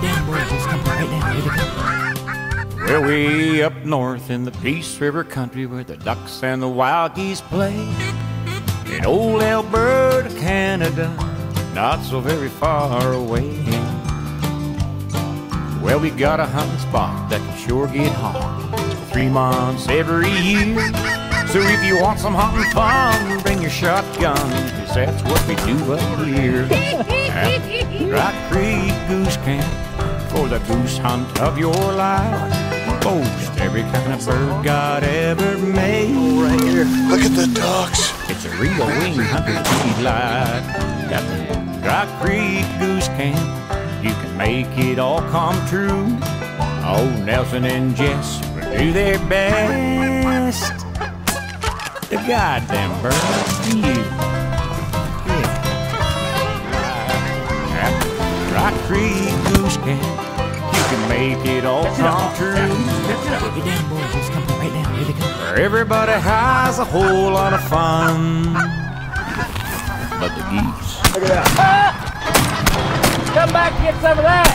down, boys. Just come right down. Here they come. Well, way up north in the Peace River country where the ducks and the wild geese play, in old Alberta, Canada, not so very far away. Well, we got a hunting spot that can sure get hot 3 months every year. So if you want some hunting fun, bring your shotgun, 'cause that's what we do up here at Dry Creek Goose Camp. For the goose hunt of your life, most every kind of bird God ever made. Right here. Look at the ducks. It's a real wing hunter's delight at the Dry Creek Goose Camp. You can make it all come true. Oh, Nelson and Jess will do their best to guide them birds to you. At Dry Creek Goose Camp, you can make it all come true. Get down, boys. Just come right down. Here they come. Where everybody has a whole lot of fun, but the geese. Look at that. Come back and get some of that.